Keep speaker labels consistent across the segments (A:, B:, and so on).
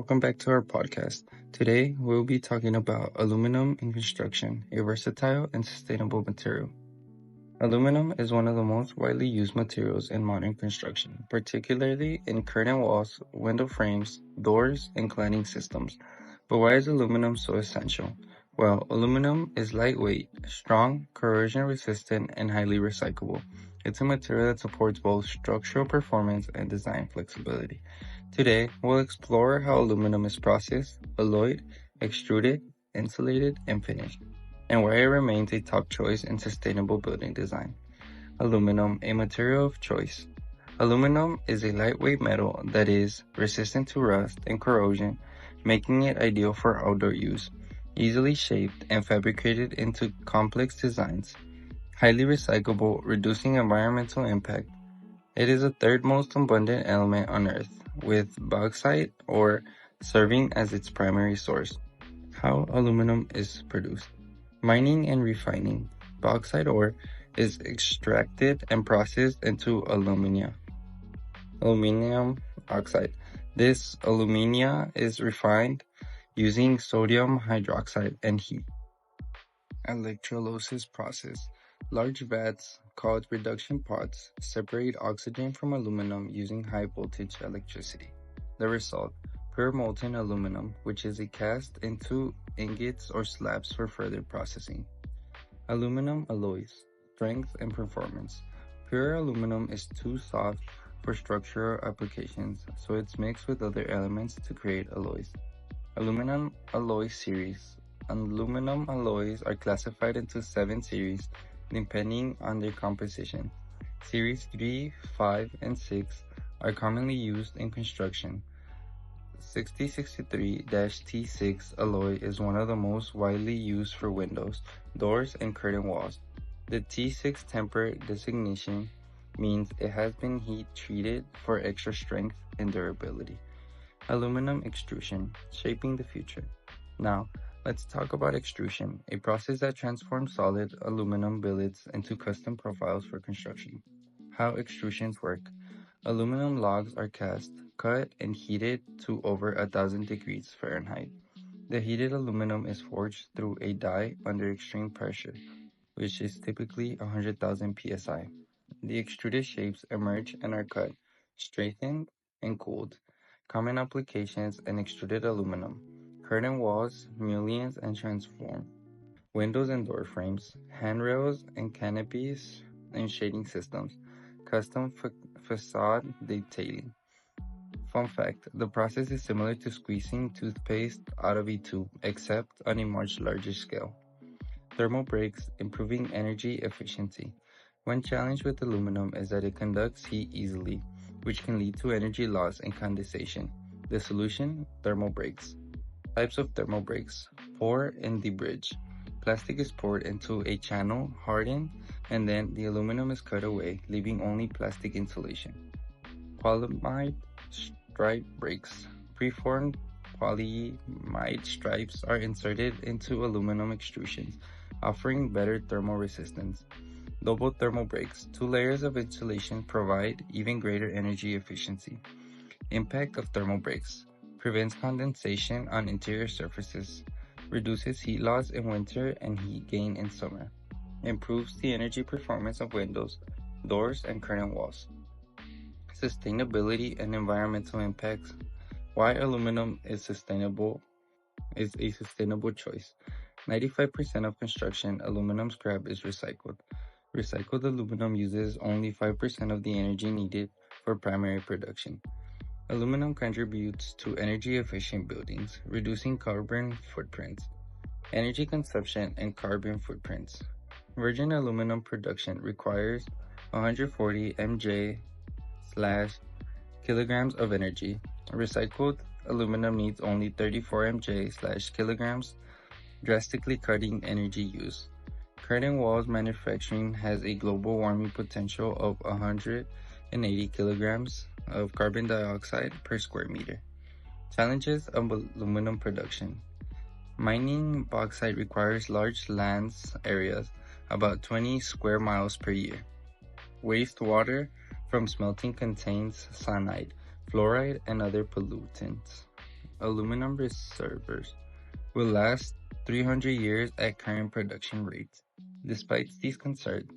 A: welcome back to our podcast. Today, we'll be talking about aluminum in construction, a versatile and sustainable material. Aluminum is one of the most widely used materials in modern construction, particularly in curtain walls, window frames, doors, and cladding systems. But why is aluminum so essential? Well, aluminum is lightweight, strong, corrosion resistant, and highly recyclable. It's a material that supports both structural performance and design flexibility. Today, we'll explore how aluminum is processed, alloyed, extruded, insulated, and finished, and why it remains a top choice in sustainable building design. Aluminum, a material of choice. Aluminum is a lightweight metal that is resistant to rust and corrosion, making it ideal for outdoor use, easily shaped and fabricated into complex designs. Highly recyclable, reducing environmental impact. It is the third most abundant element on Earth, with bauxite ore serving as its primary source. How aluminum is produced. Mining and refining. Bauxite ore is extracted and processed into aluminum oxide. This alumina is refined using sodium hydroxide and heat. Electrolysis process. Large vats, called reduction pots, separate oxygen from aluminum using high voltage electricity. The result, pure molten aluminum, which is cast into ingots or slabs for further processing. Aluminum alloys, strength and performance. Pure aluminum is too soft for structural applications, so it's mixed with other elements to create alloys. Aluminum alloy series. Aluminum alloys are classified into 7 series depending on their composition. Series 3, 5, and 6 are commonly used in construction. 6063-T6 alloy is one of the most widely used for windows, doors, and curtain walls. The T6 temper designation means it has been heat treated for extra strength and durability. Aluminum extrusion, shaping the future. Now, let's talk about extrusion, a process that transforms solid aluminum billets into custom profiles for construction. How extrusions work. Aluminum logs are cast, cut, and heated to over 1,000 degrees Fahrenheit. The heated aluminum is forged through a die under extreme pressure, which is typically 100,000 psi. The extruded shapes emerge and are cut, straightened, and cooled. Common applications in extruded aluminum: curtain walls, mullions, and transform, windows and door frames, handrails and canopies, and shading systems, custom facade detailing. Fun fact, the process is similar to squeezing toothpaste out of a tube, except on a much larger scale. Thermal breaks, improving energy efficiency. One challenge with aluminum is that it conducts heat easily, which can lead to energy loss and condensation. The solution? Thermal breaks. Types of thermal breaks. Pour and debridge. Plastic is poured into a channel, hardened, and then the aluminum is cut away, leaving only plastic insulation. Polyimide stripe breaks. Preformed polyimide stripes are inserted into aluminum extrusions, offering better thermal resistance. Double thermal breaks. 2 layers of insulation provide even greater energy efficiency. Impact of thermal breaks. Prevents condensation on interior surfaces. Reduces heat loss in winter and heat gain in summer. Improves the energy performance of windows, doors, and curtain walls. Sustainability and environmental impacts. Why aluminum is a sustainable choice. 95% of construction aluminum scrap is recycled. Recycled aluminum uses only 5% of the energy needed for primary production. Aluminum contributes to energy-efficient buildings, reducing carbon footprints, energy consumption, and carbon footprints. Virgin aluminum production requires 140 mJ/kilograms of energy. Recycled aluminum needs only 34 mJ/kilograms, drastically cutting energy use. Curtain walls manufacturing has a global warming potential of 180 kilograms of carbon dioxide per square meter. Challenges of aluminum production. Mining bauxite requires large land areas, about 20 square miles per year. Wastewater from smelting contains cyanide, fluoride, and other pollutants. aluminum reservoirs will last 300 years at current production rates. Despite these concerns,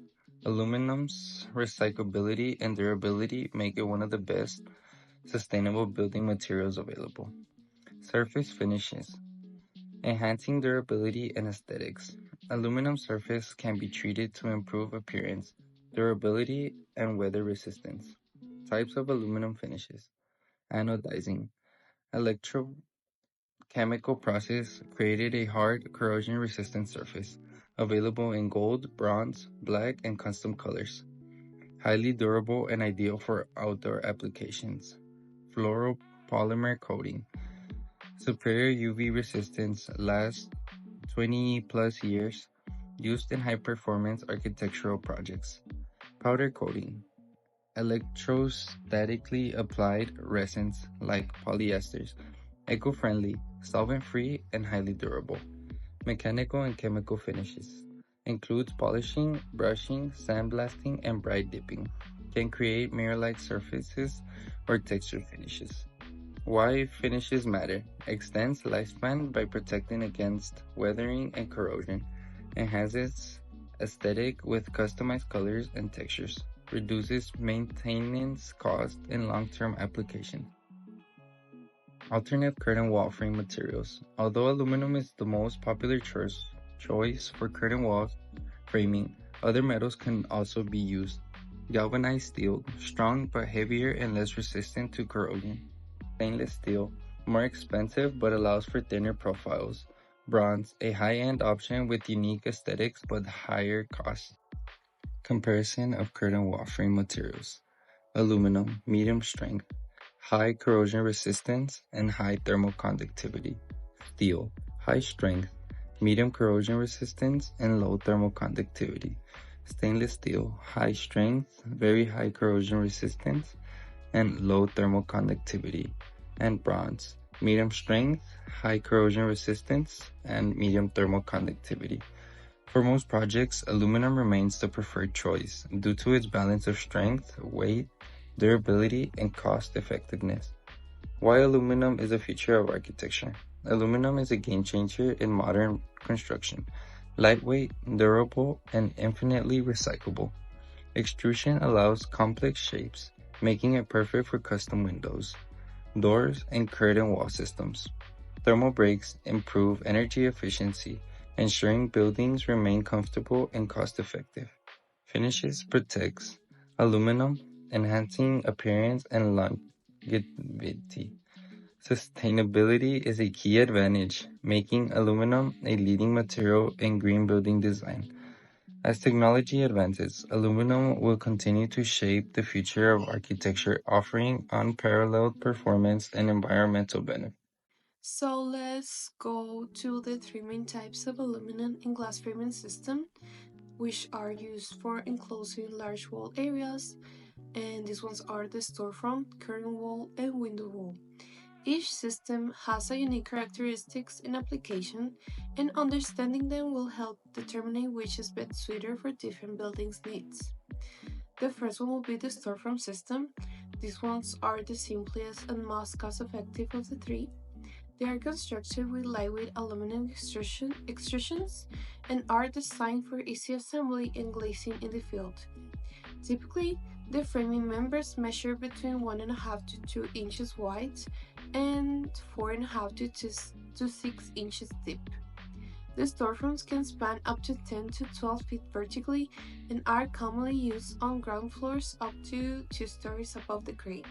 A: aluminum's recyclability and durability make it one of the best sustainable building materials available. Surface finishes, enhancing durability and aesthetics. Aluminum surface can be treated to improve appearance, durability, and weather resistance. Types of aluminum finishes. Anodizing. Electrochemical process created a hard, corrosion-resistant surface, available in gold, bronze, black, and custom colors. Highly durable and ideal for outdoor applications. Fluoropolymer coating. Superior UV resistance, lasts 20 plus years, used in high-performance architectural projects. Powder coating. Electrostatically applied resins like polyesters. Eco-friendly, solvent-free, and highly durable. Mechanical and chemical finishes. Includes polishing, brushing, sandblasting, and bright dipping. Can create mirror-like surfaces or texture finishes. Why finishes matter. Extends lifespan by protecting against weathering and corrosion. Enhances aesthetic with customized colors and textures. Reduces maintenance cost in long-term application. Alternate curtain wall frame materials. Although aluminum is the most popular choice for curtain wall framing, other metals can also be used. Galvanized steel, strong but heavier and less resistant to corrosion. Stainless steel, more expensive but allows for thinner profiles. Bronze, a high-end option with unique aesthetics but higher cost. Comparison of curtain wall frame materials. Aluminum, medium strength, high corrosion resistance, and high thermal conductivity. Steel, high strength, medium corrosion resistance, and low thermal conductivity. Stainless steel, high strength, very high corrosion resistance, and low thermal conductivity. And bronze, medium strength, high corrosion resistance, and medium thermal conductivity. For most projects, aluminum remains the preferred choice due to its balance of strength, weight, durability, and cost effectiveness. Why aluminum is a future of architecture? Aluminum is a game changer in modern construction. Lightweight, durable, and infinitely recyclable. Extrusion allows complex shapes, making it perfect for custom windows, doors, and curtain wall systems. Thermal breaks improve energy efficiency, ensuring buildings remain comfortable and cost-effective. Finishes protects aluminum, enhancing appearance and longevity. Sustainability is a key advantage, making aluminum a leading material in green building design. As technology advances, aluminum will continue to shape the future of architecture, offering unparalleled performance and environmental benefits.
B: So let's go to the three main types of aluminum and glass framing system, which are used for enclosing large wall areas, and these ones are the storefront, curtain wall, and window wall. Each system has a unique characteristics in application, and understanding them will help determine which is best suited for different buildings' needs. The first one will be the storefront system. These ones are the simplest and most cost-effective of the three. They are constructed with lightweight aluminum extrusions and are designed for easy assembly and glazing in the field. Typically, the framing members measure between 1.5 to 2 inches wide and 4.5 to 6 inches deep. The storefronts can span up to 10 to 12 feet vertically and are commonly used on ground floors up to 2 stories above the grade.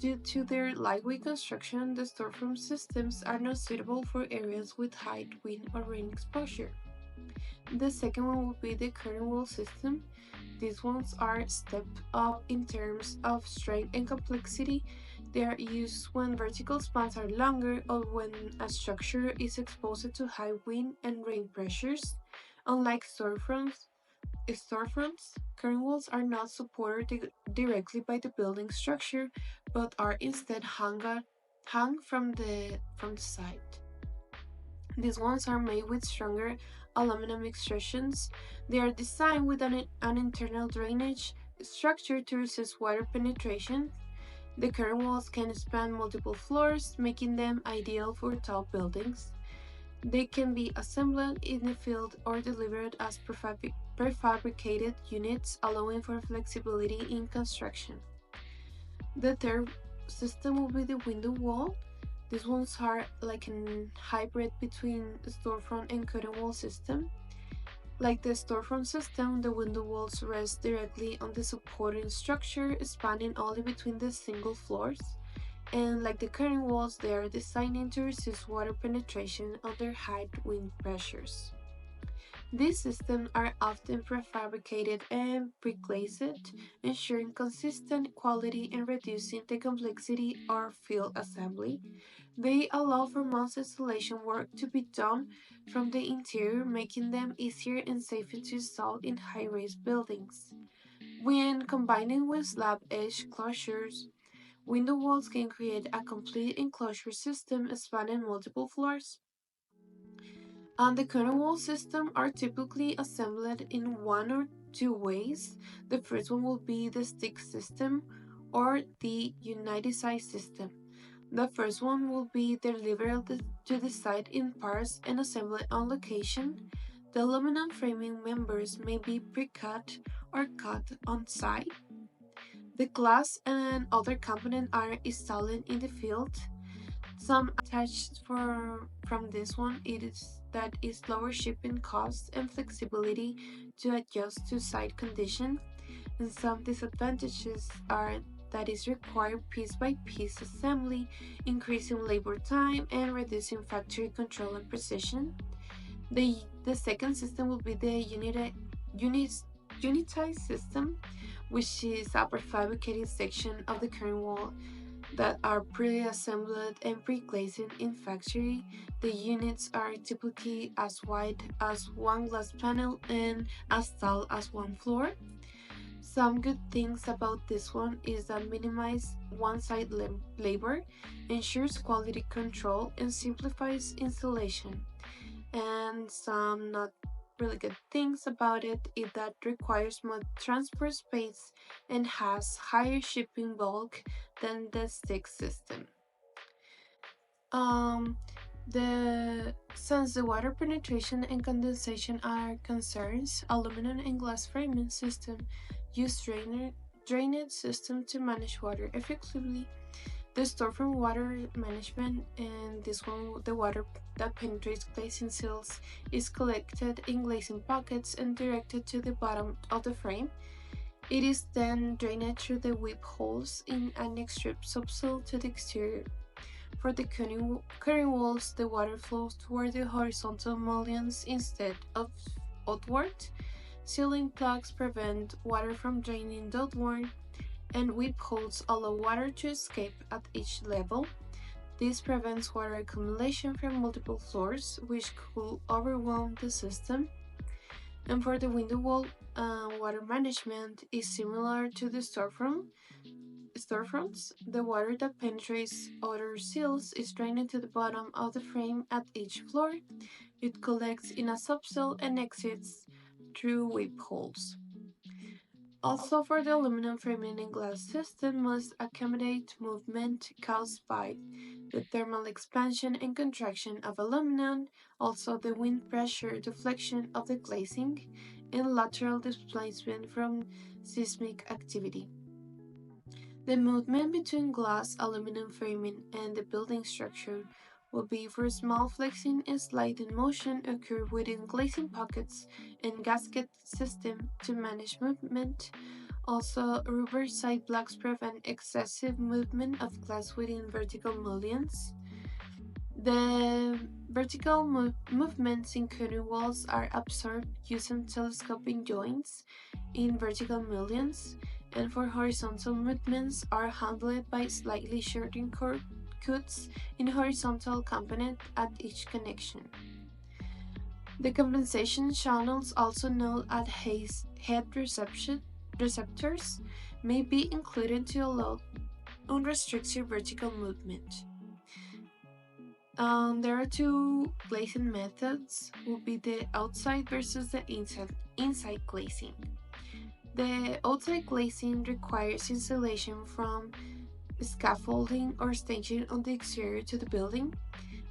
B: Due to their lightweight construction, the storefront systems are not suitable for areas with high wind or rain exposure. The second one will be the curtain wall system. These ones are stepped up in terms of strength and complexity. They are used when vertical spans are longer or when a structure is exposed to high wind and rain pressures. Unlike storefronts, curtain walls are not supported directly by the building structure, but are instead hung from the side. These ones are made with stronger aluminum extrusions. They are designed with an internal drainage structure to resist water penetration. The curtain walls can span multiple floors, making them ideal for tall buildings. They can be assembled in the field or delivered as prefabricated units, allowing for flexibility in construction. The third system will be the window wall. These ones are like a hybrid between the storefront and curtain wall system. Like the storefront system, the window walls rest directly on the supporting structure, spanning only between the single floors. And like the curtain walls, they are designed to resist water penetration under high wind pressures. These systems are often prefabricated and pre-glazed, ensuring consistent quality and reducing the complexity of field assembly. They allow for most installation work to be done from the interior, making them easier and safer to install in high-rise buildings. When combining with slab-edge closures, window walls can create a complete enclosure system spanning multiple floors. And the curtain wall system are typically assembled in one or two ways. The first one will be the stick system or the united side system. The first one will be delivered to the site in parts and assembled on location. The aluminum framing members may be pre-cut or cut on site. The glass and other components are installed in the field. Some attached from this one is lower shipping costs and flexibility to adjust to site condition, and some disadvantages are that is required piece by piece assembly, increasing labor time and reducing factory control and precision. The second system will be the unitized system, which is a prefabricated section of the current wall that are pre-assembled and pre-glazed in factory. The units are typically as wide as one glass panel and as tall as one floor. Some good things about this one is that minimize one-side labor, ensures quality control, and simplifies installation. And some not really good things about it is that requires more transport space and has higher shipping bulk than the stick system. Um, since the water penetration and condensation are concerns, aluminum and glass framing system use drainage system to manage water effectively. The storefront water management, and this one, the water that penetrates glazing seals is collected in glazing pockets and directed to the bottom of the frame. It is then drained through the whip holes in an extrude subsoil to the exterior. For the curtain walls, the water flows toward the horizontal mullions instead of outward. Ceiling plugs prevent water from draining downward, and whip holes allow water to escape at each level. This prevents water accumulation from multiple floors, which could overwhelm the system. And for the window wall, water management is similar to the storefronts. The water that penetrates outer seals is drained to the bottom of the frame at each floor. It collects in a subsoil and exits through whip holes. Also, for the aluminum framing and glass system must accommodate movement caused by the thermal expansion and contraction of aluminum, also the wind pressure deflection of the glazing, and lateral displacement from seismic activity. The movement between glass, aluminum framing, and the building structure will be for small flexing and sliding motion occur within glazing pockets and gasket system to manage movement. Also, reverse side blocks prevent excessive movement of glass within vertical mullions. The vertical movements in curtain walls are absorbed using telescoping joints in vertical mullions, and for horizontal movements are handled by slightly shortened cuts in horizontal component at each connection. The compensation channels, also known as head receptors, may be included to allow unrestricted vertical movement. There are two glazing methods, will be the outside versus the inside glazing. The outside glazing requires insulation from scaffolding or staging on the exterior to the building.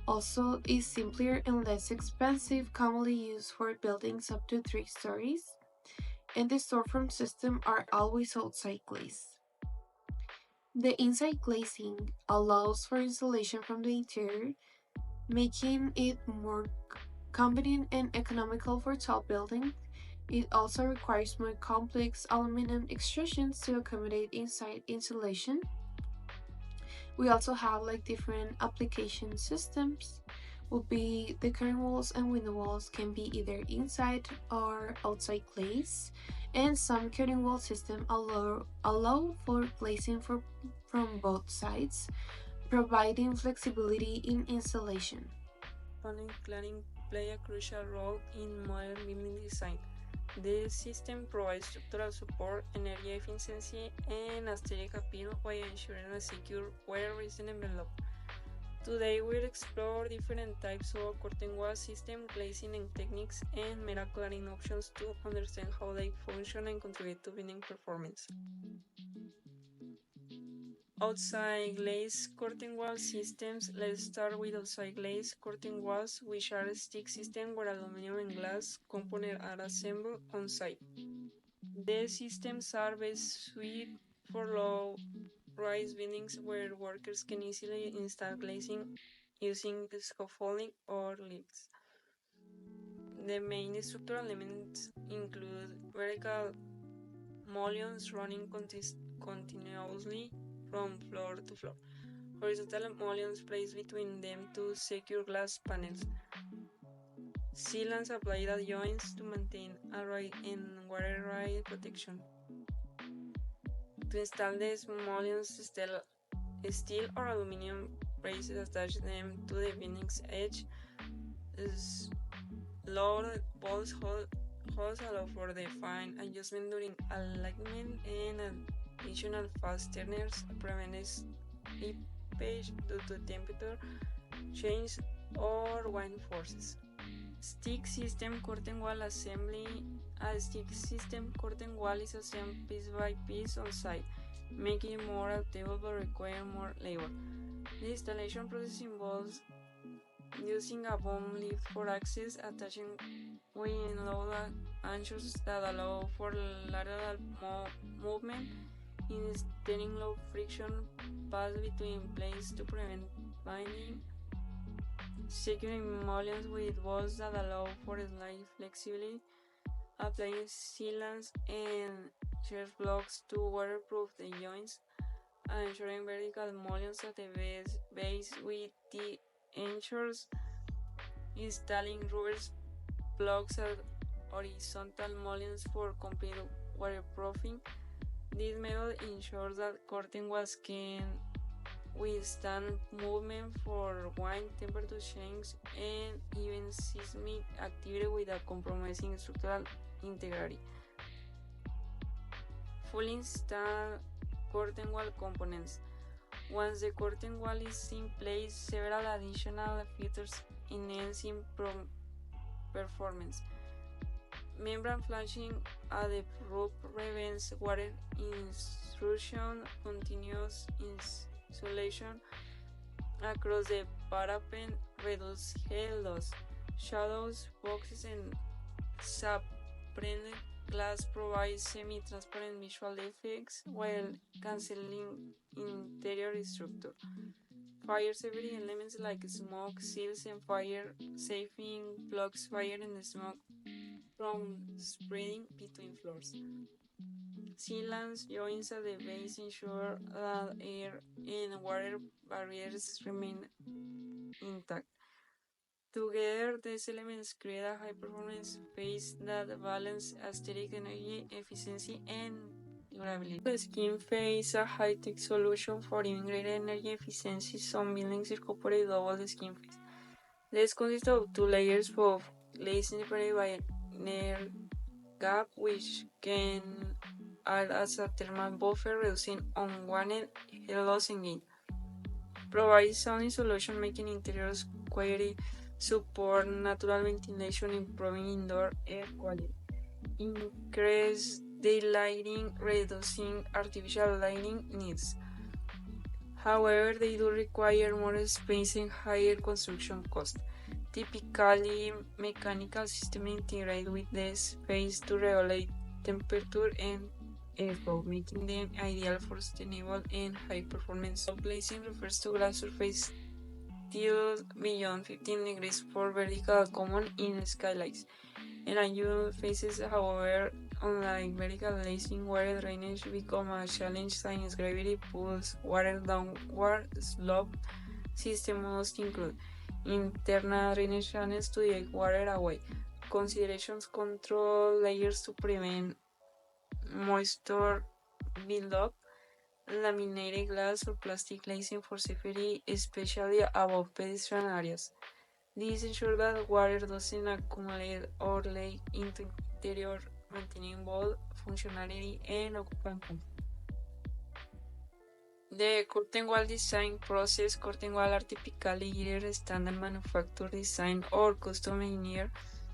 B: Also is simpler and less expensive, commonly used for buildings up to 3 stories. And the storefront system are always outside glaze. The inside glazing allows for insulation from the interior, making it more convenient and economical for tall buildings. It also requires more complex aluminum extrusions to accommodate inside insulation. We also have like different application systems. Will be the curtain walls and window walls can be either inside or outside glaze, and some curtain wall system allow for glazing from both sides, providing flexibility in installation.
C: Cladding play a crucial role in modern building design. The system provides structural support, energy efficiency, and aesthetic appeal while ensuring a secure, weather-resistant envelope. Today we'll explore different types of curtain wall system, glazing and techniques, and meta cladding options to understand how they function and contribute to building performance. Outside glaze curtain wall systems. Let's start with outside glaze curtain walls, which are a stick system where aluminum and glass components are assembled on site. These systems are best suited for low-rise buildings where workers can easily install glazing using scaffolding or lifts. The main structural elements include vertical mullions running continuously from floor to floor, horizontal mullions placed between them to secure glass panels, sealants applied at joints to maintain air and water ride protection. To install these mullions, steel or aluminum braces attach them to the building's edge. Lowered bolts allow for the fine adjustment during alignment, and additional fasteners prevent slippage due to temperature change or wind forces. Stick system curtain wall assembly. A stick system curtain wall is assembled piece by piece on site, making it more adaptable but require more labor. The installation process involves using a boom lift for access, attaching wing load anchors that allow for lateral movement, installing low friction pads between plates to prevent binding, securing mullions with bolts that allow for slight flexibility, applying sealants and shear blocks to waterproof the joints, ensuring vertical mullions at the base with the anchors, installing rubber blocks at horizontal mullions for complete waterproofing. This method ensures that curtain walls can withstand movement for wind, temperature change, and even seismic activity without compromising structural integrity. Fully installed curtain wall components. Once the curtain wall is in place, several additional features enhancing performance. Membrane flashing at the roof prevents water intrusion, continuous insulation across the parapet reduces heat loss. Shadows, boxes, and subpainted glass provide semi-transparent visual effects while cancelling interior structure. Fire safety elements like smoke seals and fire safing blocks fire and smoke from spreading between floors. Sealants joints at the base ensure that air and water barriers remain intact. Together, these elements create a high-performance space that balances aesthetic, energy efficiency, and durability. The skin face is a high-tech solution for even greater energy efficiency. Some buildings incorporate double skin face. This consists of two layers of glazing separated by an air gap, which can act as a thermal buffer, reducing unwanted heat loss and gain. Provides sound insulation, making interiors quieter, support natural ventilation, improving indoor air quality. Increase daylighting, reducing artificial lighting needs. However, they do require more space and higher construction costs. Typically, mechanical systems integrate with the space to regulate temperature and airflow, making them ideal for sustainable and high performance. Glazing refers to glass surface tilted beyond 15 degrees for vertical common in skylights and unusual faces. However, unlike vertical glazing, water drainage becomes a challenge since gravity pulls water downward. Slope system must include internal drainage channels to direct water away, considerations control layers to prevent moisture buildup, laminated glass or plastic glazing for safety, especially above pedestrian areas. This ensures that water doesn't accumulate or leak into interior, maintaining both functionality and occupant comfort. The curtain wall design process. Curtain walls are typically either standard manufacturer design or custom engineered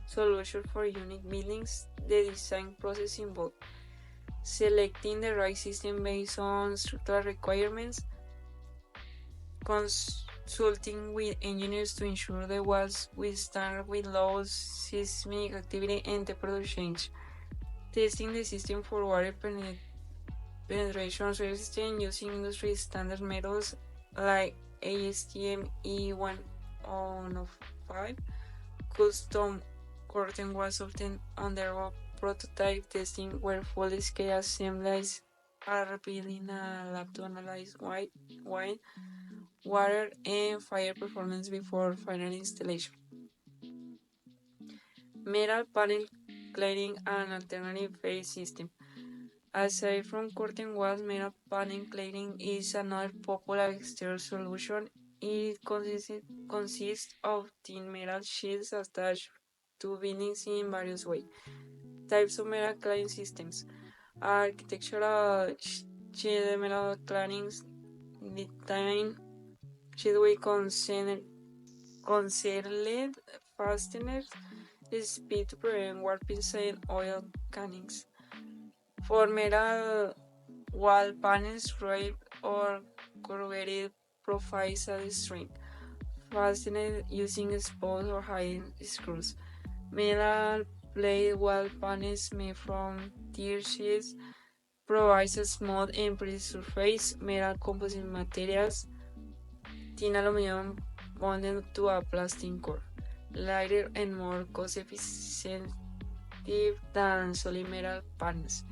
C: solution for unique buildings. The design process involves selecting the right system based on structural requirements, consulting with engineers to ensure the walls withstand with low seismic activity and temperature change, testing the system for water penetration resistance using industry standard methods like ASTM E105. Custom curtain walls often undergo prototype testing where full-scale assemblies are built in a lab to analyze wind, water, and fire performance before final installation. Metal panel cladding and alternative face system. Aside from curtain walls, metal panel cladding is another popular exterior solution. It consists of thin metal sheets attached to buildings in various ways. Types of metal cladding systems. Architectural sheet metal cladding design sheet with concealed fasteners, speed to prevent warping and oil cannings. For metal wall panels, raised or curved profiles at the string, fastened using exposed or high screws. Metal plate wall panels made from tier sheets provides a smooth and pretty surface. Metal composite materials, thin aluminum bonded to a plastic core, lighter and more cost-efficient than solid metal panels.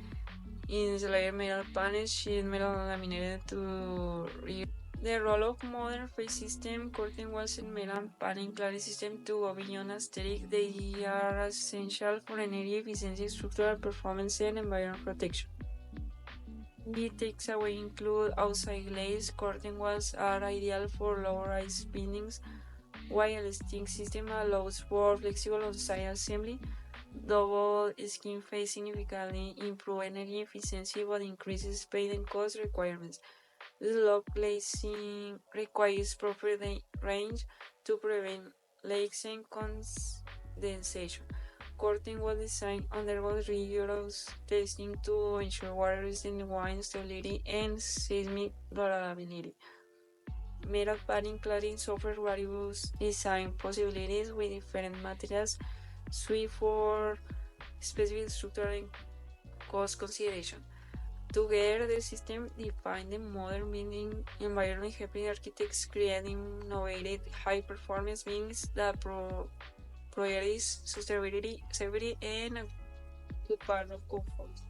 C: Insulated metal panels, sheet metal laminated to the role of modern face system. Curtain walls and metal panel cladding system to go beyond aesthetic. They are essential for energy efficiency, structural performance, and environment protection. Key takeaways include outside glaze. Curtain walls are ideal for low-rise buildings, while a stick system allows for flexible on-site assembly. Double skin face significantly improve energy efficiency but increases space and cost requirements. Slope glazing requires proper range to prevent leaks and condensation. Curtain wall design undergoes rigorous testing to ensure water resistance, wind stability, and seismic durability. Metal padding cladding offers various design possibilities with different materials suited for specific structural and cost consideration. Together, the system define the modern building environment, helping architects create innovative, high-performance buildings that prioritize sustainability, safety, and occupant comfort.